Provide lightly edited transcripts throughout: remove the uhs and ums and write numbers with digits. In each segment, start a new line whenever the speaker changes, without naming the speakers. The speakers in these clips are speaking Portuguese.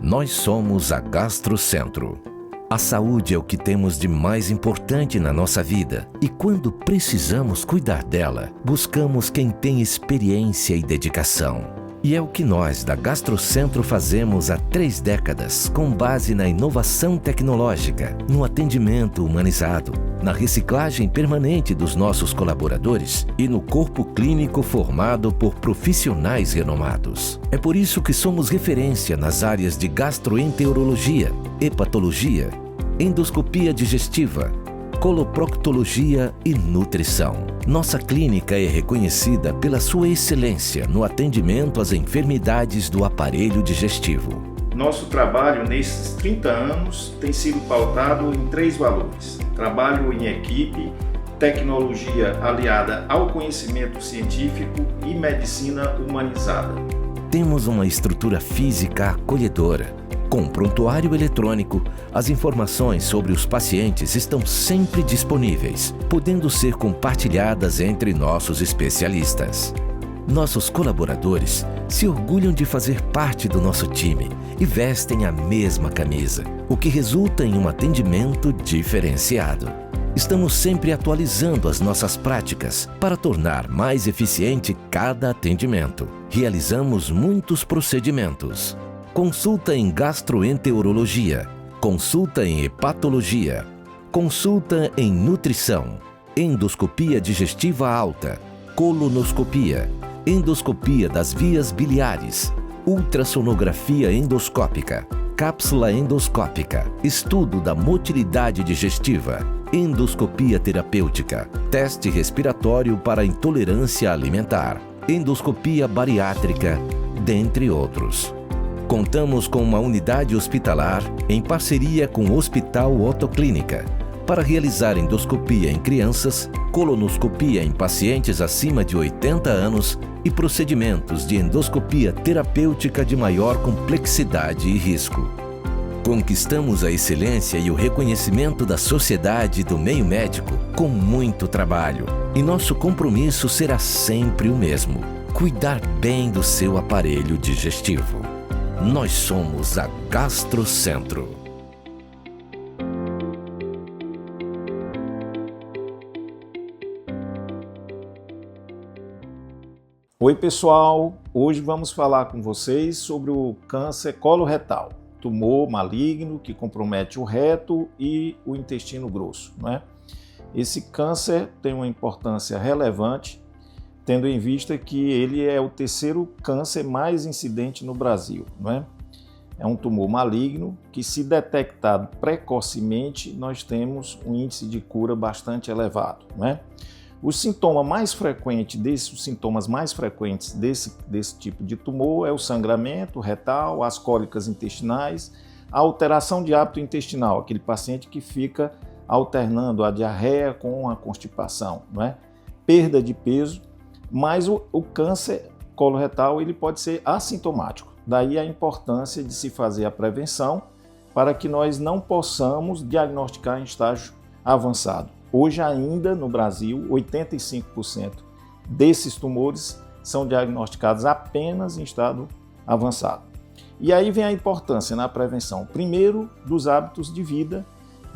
Nós somos a Gastrocentro. A saúde é o que temos de mais importante na nossa vida e quando precisamos cuidar dela, buscamos quem tem experiência e dedicação. E é o que nós da Gastrocentro fazemos há 3 décadas, com base na inovação tecnológica, no atendimento humanizado, na reciclagem permanente dos nossos colaboradores e no corpo clínico formado por profissionais renomados. É por isso que somos referência nas áreas de gastroenterologia, hepatologia, endoscopia digestiva, coloproctologia e nutrição. Nossa clínica é reconhecida pela sua excelência no atendimento às enfermidades do aparelho digestivo.
Nosso trabalho nesses 30 anos tem sido pautado em 3 valores: trabalho em equipe, tecnologia aliada ao conhecimento científico e medicina humanizada.
Temos uma estrutura física acolhedora. Com prontuário eletrônico, as informações sobre os pacientes estão sempre disponíveis, podendo ser compartilhadas entre nossos especialistas. Nossos colaboradores se orgulham de fazer parte do nosso time e vestem a mesma camisa, o que resulta em um atendimento diferenciado. Estamos sempre atualizando as nossas práticas para tornar mais eficiente cada atendimento. Realizamos muitos procedimentos. Consulta em gastroenterologia, consulta em hepatologia, consulta em nutrição, endoscopia digestiva alta, colonoscopia, endoscopia das vias biliares, ultrassonografia endoscópica, cápsula endoscópica, estudo da motilidade digestiva, endoscopia terapêutica, teste respiratório para intolerância alimentar, endoscopia bariátrica, dentre outros. Contamos com uma unidade hospitalar em parceria com o Hospital Otoclínica para realizar endoscopia em crianças, colonoscopia em pacientes acima de 80 anos e procedimentos de endoscopia terapêutica de maior complexidade e risco. Conquistamos a excelência e o reconhecimento da sociedade e do meio médico com muito trabalho. E nosso compromisso será sempre o mesmo: cuidar bem do seu aparelho digestivo. Nós somos a Gastrocentro.
Oi pessoal, hoje vamos falar com vocês sobre o câncer coloretal, tumor maligno que compromete o reto e o intestino grosso, né? Esse câncer tem uma importância relevante, tendo em vista que ele é o 3º câncer mais incidente no Brasil, não é? É um tumor maligno que, se detectado precocemente, nós temos um índice de cura bastante elevado, não é? Os sintomas mais frequentes desse tipo de tumor é o sangramento retal, as cólicas intestinais, a alteração de hábito intestinal, aquele paciente que fica alternando a diarreia com a constipação, não é? Perda de peso. Mas o câncer coloretal ele pode ser assintomático. Daí a importância de se fazer a prevenção para que nós não possamos diagnosticar em estágio avançado. Hoje ainda no Brasil, 85% desses tumores são diagnosticados apenas em estado avançado. E aí vem a importância na prevenção, primeiro, dos hábitos de vida,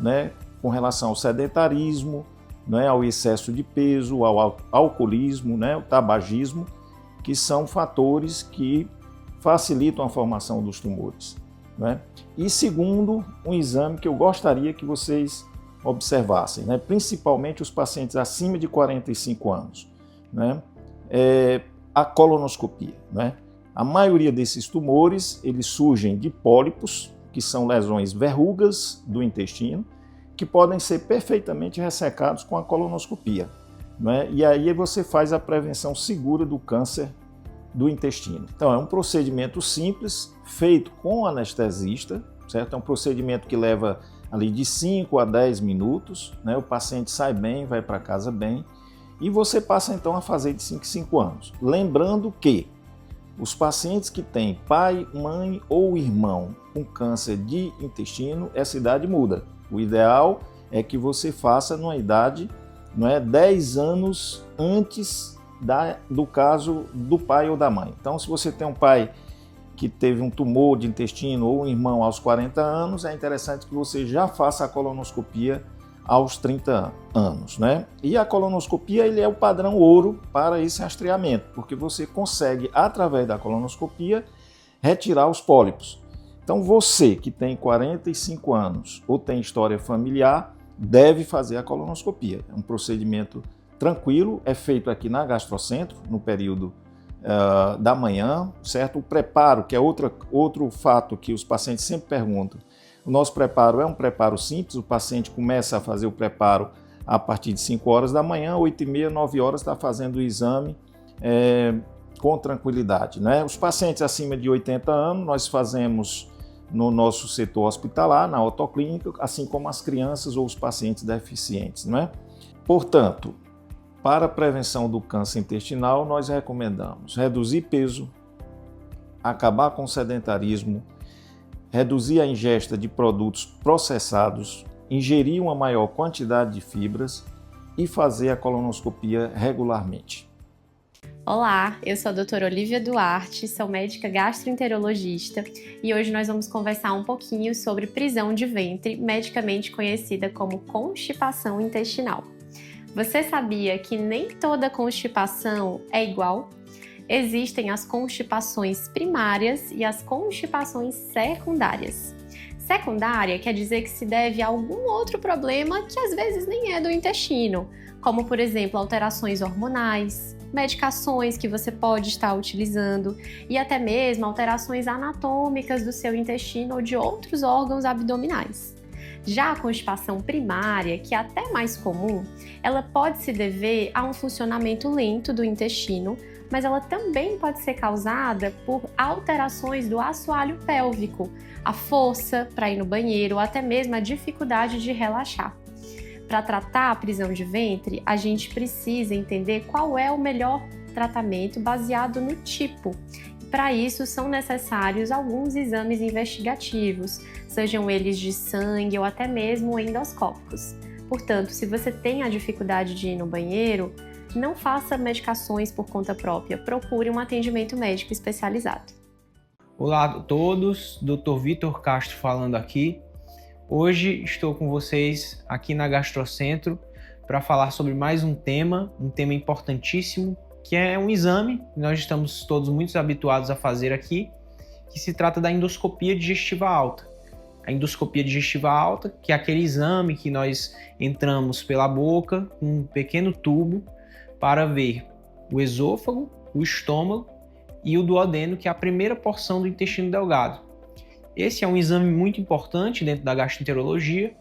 né, com relação ao sedentarismo, né, ao excesso de peso, ao alcoolismo, né, o tabagismo, que são fatores que facilitam a formação dos tumores, né? E segundo, um exame que eu gostaria que vocês observassem, né, principalmente os pacientes acima de 45 anos, né, a colonoscopia, né? A maioria desses tumores, eles surgem de pólipos, que são lesões verrugas do intestino, que podem ser perfeitamente ressecados com a colonoscopia, né? E aí você faz a prevenção segura do câncer do intestino. Então é um procedimento simples, feito com anestesista, certo? É um procedimento que leva ali de 5 a 10 minutos, né? O paciente sai bem, vai para casa bem, e você passa então a fazer de 5 em 5 anos. Lembrando que os pacientes que têm pai, mãe ou irmão com câncer de intestino, essa idade muda. O ideal é que você faça numa idade, 10 anos antes do caso do pai ou da mãe. Então, se você tem um pai que teve um tumor de intestino ou um irmão aos 40 anos, é interessante que você já faça a colonoscopia aos 30 anos, né? E a colonoscopia ele é o padrão ouro para esse rastreamento, porque você consegue, através da colonoscopia, retirar os pólipos. Então você que tem 45 anos ou tem história familiar, deve fazer a colonoscopia. É um procedimento tranquilo, é feito aqui na Gastrocentro, no período da manhã, certo? O preparo, que é outro fato que os pacientes sempre perguntam. O nosso preparo é um preparo simples, o paciente começa a fazer o preparo a partir de 5 horas da manhã, 8h30, 9 horas está fazendo o exame com tranquilidade, né? Os pacientes acima de 80 anos, nós fazemos no nosso setor hospitalar, na otoclínica, assim como as crianças ou os pacientes deficientes, né? Portanto, para a prevenção do câncer intestinal, nós recomendamos reduzir peso, acabar com o sedentarismo, reduzir a ingesta de produtos processados, ingerir uma maior quantidade de fibras e fazer a colonoscopia regularmente.
Olá, eu sou a doutora Olivia Duarte, sou médica gastroenterologista e hoje nós vamos conversar um pouquinho sobre prisão de ventre, medicamente conhecida como constipação intestinal. Você sabia que nem toda constipação é igual? Existem as constipações primárias e as constipações secundárias. Secundária quer dizer que se deve a algum outro problema que às vezes nem é do intestino, como por exemplo alterações hormonais, medicações que você pode estar utilizando e até mesmo alterações anatômicas do seu intestino ou de outros órgãos abdominais. Já a constipação primária, que é até mais comum, ela pode se dever a um funcionamento lento do intestino, mas ela também pode ser causada por alterações do assoalho pélvico, a força para ir no banheiro ou até mesmo a dificuldade de relaxar. Para tratar a prisão de ventre, a gente precisa entender qual é o melhor tratamento baseado no tipo. Para isso, são necessários alguns exames investigativos, sejam eles de sangue ou até mesmo endoscópicos. Portanto, se você tem a dificuldade de ir no banheiro, não faça medicações por conta própria, procure um atendimento médico especializado.
Olá a todos, Dr. Vitor Castro falando aqui. Hoje estou com vocês aqui na Gastrocentro para falar sobre mais um tema importantíssimo, que é um exame que nós estamos todos muito habituados a fazer aqui, que se trata da endoscopia digestiva alta. A endoscopia digestiva alta, que é aquele exame que nós entramos pela boca com um pequeno tubo para ver o esôfago, o estômago e o duodeno, que é a primeira porção do intestino delgado. Esse é um exame muito importante dentro da gastroenterologia,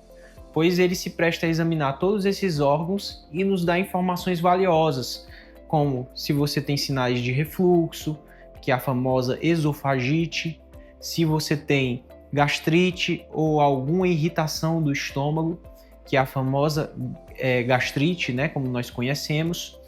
pois ele se presta a examinar todos esses órgãos e nos dá informações valiosas, como se você tem sinais de refluxo, que é a famosa esofagite, se você tem gastrite ou alguma irritação do estômago, que é a famosa gastrite, né, como nós conhecemos.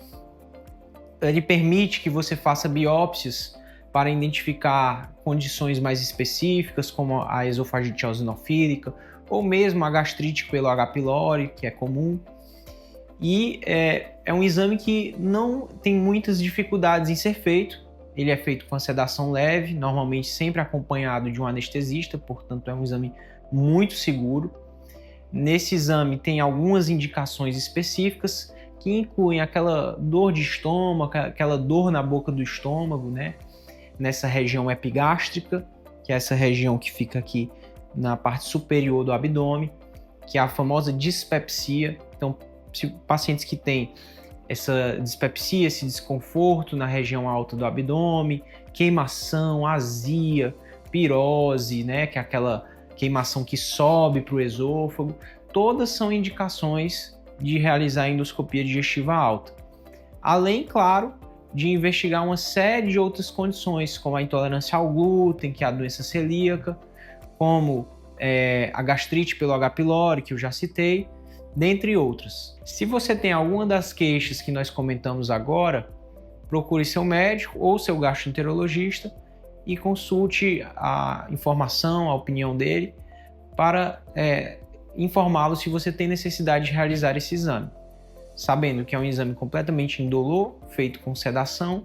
Ele permite que você faça biópsias para identificar condições mais específicas, como a esofagite eosinofílica, ou mesmo a gastrite pelo H. pylori, que é comum. E é um exame que não tem muitas dificuldades em ser feito. Ele é feito com a sedação leve, normalmente sempre acompanhado de um anestesista, portanto é um exame muito seguro. Nesse exame tem algumas indicações específicas que incluem aquela dor de estômago, aquela dor na boca do estômago, né? Nessa região epigástrica, que é essa região que fica aqui na parte superior do abdômen, que é a famosa dispepsia. Então, pacientes que têm essa dispepsia, esse desconforto na região alta do abdômen, queimação, azia, pirose, né, que é aquela queimação que sobe para o esôfago, todas são indicações de realizar a endoscopia digestiva alta. Além, claro, de investigar uma série de outras condições, como a intolerância ao glúten, que é a doença celíaca, como a gastrite pelo H. pylori, que eu já citei, dentre outras. Se você tem alguma das queixas que nós comentamos agora, procure seu médico ou seu gastroenterologista e consulte a informação, a opinião dele, para informá-lo se você tem necessidade de realizar esse exame, sabendo que é um exame completamente indolor, feito com sedação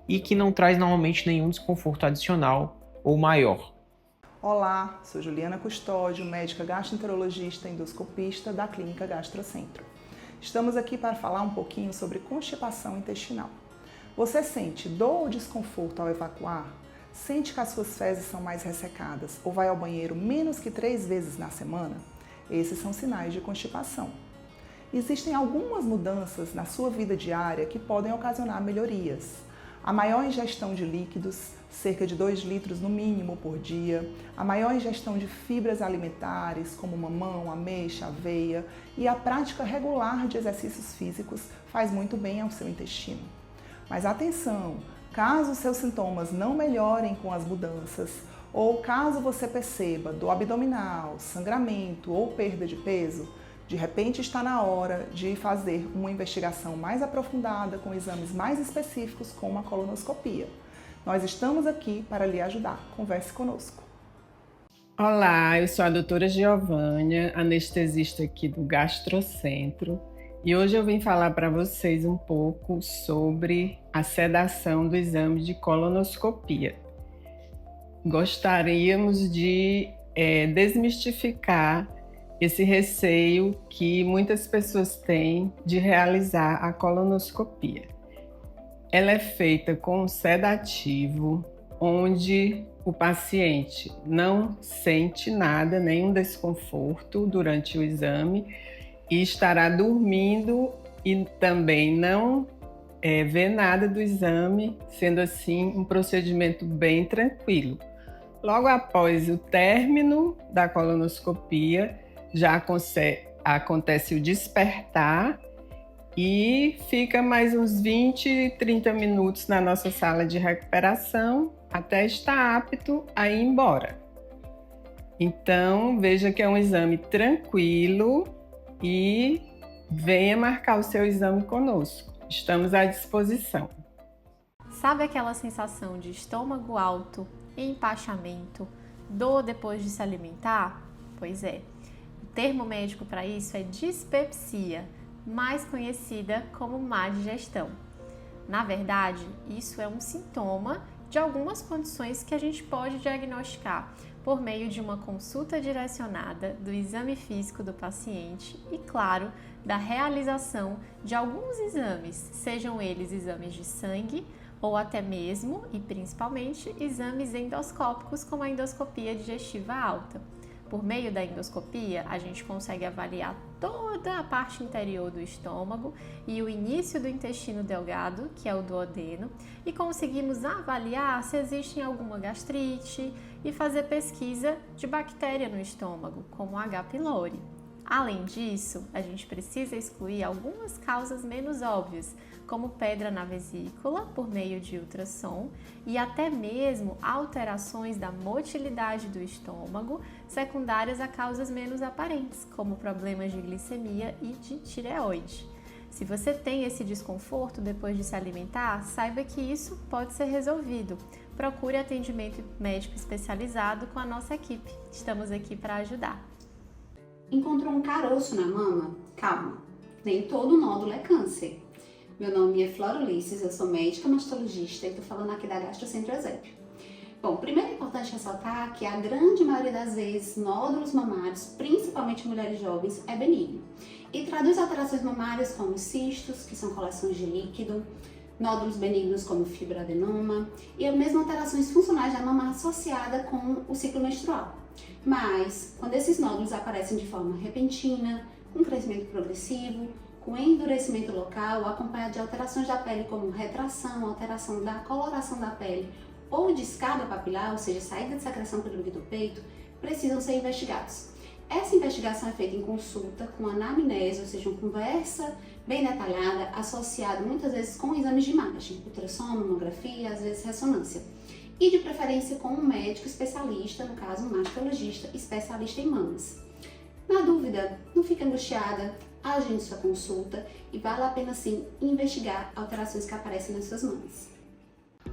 e que não traz normalmente nenhum desconforto adicional ou maior?
Olá, sou Juliana Custódio, médica gastroenterologista e endoscopista da Clínica Gastrocentro. Estamos aqui para falar um pouquinho sobre constipação intestinal. Você sente dor ou desconforto ao evacuar? Sente que as suas fezes são mais ressecadas ou vai ao banheiro menos que 3 vezes na semana? Esses são sinais de constipação. Existem algumas mudanças na sua vida diária que podem ocasionar melhorias. A maior ingestão de líquidos, cerca de 2 litros no mínimo por dia, a maior ingestão de fibras alimentares como mamão, ameixa, aveia e a prática regular de exercícios físicos faz muito bem ao seu intestino. Mas atenção, caso seus sintomas não melhorem com as mudanças ou caso você perceba dor abdominal, sangramento ou perda de peso, de repente está na hora de fazer uma investigação mais aprofundada com exames mais específicos como a colonoscopia. Nós estamos aqui para lhe ajudar. Converse conosco.
Olá, eu sou a doutora Giovânia, anestesista aqui do Gastrocentro, e hoje eu vim falar para vocês um pouco sobre a sedação do exame de colonoscopia. Gostaríamos de desmistificar esse receio que muitas pessoas têm de realizar a colonoscopia. Ela é feita com um sedativo, onde o paciente não sente nada, nenhum desconforto durante o exame e estará dormindo e também não vê nada do exame, sendo assim um procedimento bem tranquilo. Logo após o término da colonoscopia, já acontece o despertar e fica mais uns 20, 30 minutos na nossa sala de recuperação até estar apto a ir embora. Então, veja que é um exame tranquilo e venha marcar o seu exame conosco. Estamos à disposição.
Sabe aquela sensação de estômago alto, empachamento, dor depois de se alimentar? Pois é. O termo médico para isso é dispepsia, mais conhecida como má digestão. Na verdade, isso é um sintoma de algumas condições que a gente pode diagnosticar por meio de uma consulta direcionada, do exame físico do paciente e, claro, da realização de alguns exames, sejam eles exames de sangue ou até mesmo e principalmente exames endoscópicos como a endoscopia digestiva alta. Por meio da endoscopia, a gente consegue avaliar toda a parte interior do estômago e o início do intestino delgado, que é o duodeno, e conseguimos avaliar se existe alguma gastrite e fazer pesquisa de bactéria no estômago, como H. pylori. Além disso, a gente precisa excluir algumas causas menos óbvias, como pedra na vesícula, por meio de ultrassom, e até mesmo alterações da motilidade do estômago, secundárias a causas menos aparentes, como problemas de glicemia e de tireoide. Se você tem esse desconforto depois de se alimentar, saiba que isso pode ser resolvido. Procure atendimento médico especializado com a nossa equipe. Estamos aqui para ajudar.
Encontrou um caroço na mama? Calma, nem todo nódulo é câncer. Meu nome é Flora Ulisses, eu sou médica mastologista e estou falando aqui da Gastrocentro Eusébio. Bom, primeiro é importante ressaltar que a grande maioria das vezes nódulos mamários, principalmente em mulheres jovens, é benigno e traduz alterações mamárias como cistos, que são coleções de líquido, nódulos benignos como fibroadenoma e mesmo alterações funcionais da mama associada com o ciclo menstrual. Mas, quando esses nódulos aparecem de forma repentina, com crescimento progressivo, com endurecimento local, acompanhado de alterações da pele como retração, alteração da coloração da pele ou descarga papilar, ou seja, saída de secreção pelo líquido do peito, precisam ser investigados. Essa investigação é feita em consulta, com anamnese, ou seja, uma conversa bem detalhada, associada muitas vezes com exames de imagem, ultrassom, mamografia, às vezes ressonância. E de preferência com um médico especialista, no caso um mastologista especialista em mamas. Na dúvida, não fique angustiada, agende sua consulta e vale a pena sim investigar alterações que aparecem nas suas mamas.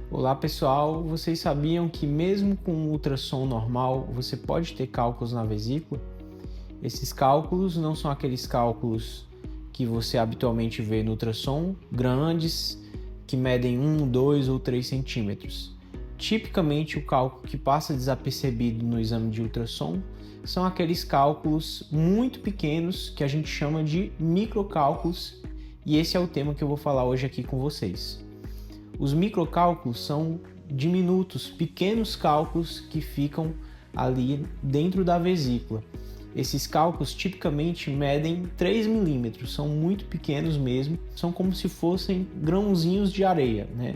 Olá pessoal, vocês sabiam que mesmo com um ultrassom normal você pode ter cálculos na vesícula? Esses cálculos não são aqueles cálculos que você habitualmente vê no ultrassom, grandes, que medem 1, 2 ou 3 centímetros. Tipicamente, o cálculo que passa desapercebido no exame de ultrassom são aqueles cálculos muito pequenos que a gente chama de microcálculos, e esse é o tema que eu vou falar hoje aqui com vocês. Os microcálculos são diminutos, pequenos cálculos que ficam ali dentro da vesícula. Esses cálculos tipicamente medem 3 milímetros, são muito pequenos mesmo, são como se fossem grãozinhos de areia, né?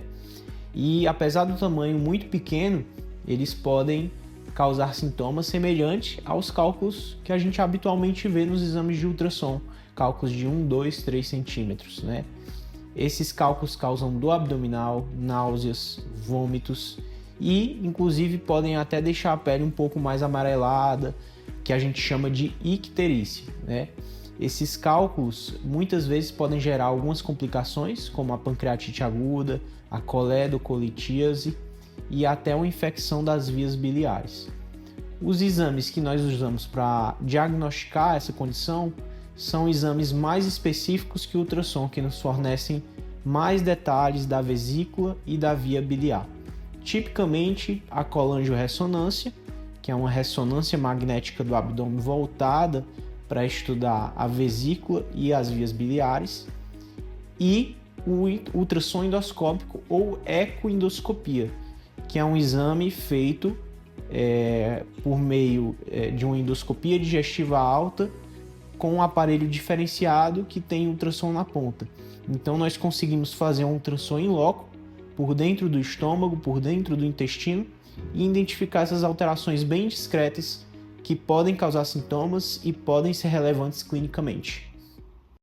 E apesar do tamanho muito pequeno, eles podem causar sintomas semelhantes aos cálculos que a gente habitualmente vê nos exames de ultrassom, cálculos de 1, 2, 3 centímetros, né? Esses cálculos causam dor abdominal, náuseas, vômitos e, inclusive, podem até deixar a pele um pouco mais amarelada, que a gente chama de icterícia, né? Esses cálculos muitas vezes podem gerar algumas complicações, como a pancreatite aguda, a coledocolitíase e até uma infecção das vias biliares. Os exames que nós usamos para diagnosticar essa condição são exames mais específicos que o ultrassom, que nos fornecem mais detalhes da vesícula e da via biliar. Tipicamente, a colangiorressonância, que é uma ressonância magnética do abdômen voltada para estudar a vesícula e as vias biliares, e o ultrassom endoscópico ou ecoendoscopia, que é um exame feito por meio de uma endoscopia digestiva alta com um aparelho diferenciado que tem ultrassom na ponta. Então nós conseguimos fazer um ultrassom in loco, por dentro do estômago, por dentro do intestino, e identificar essas alterações bem discretas que podem causar sintomas e podem ser relevantes clinicamente.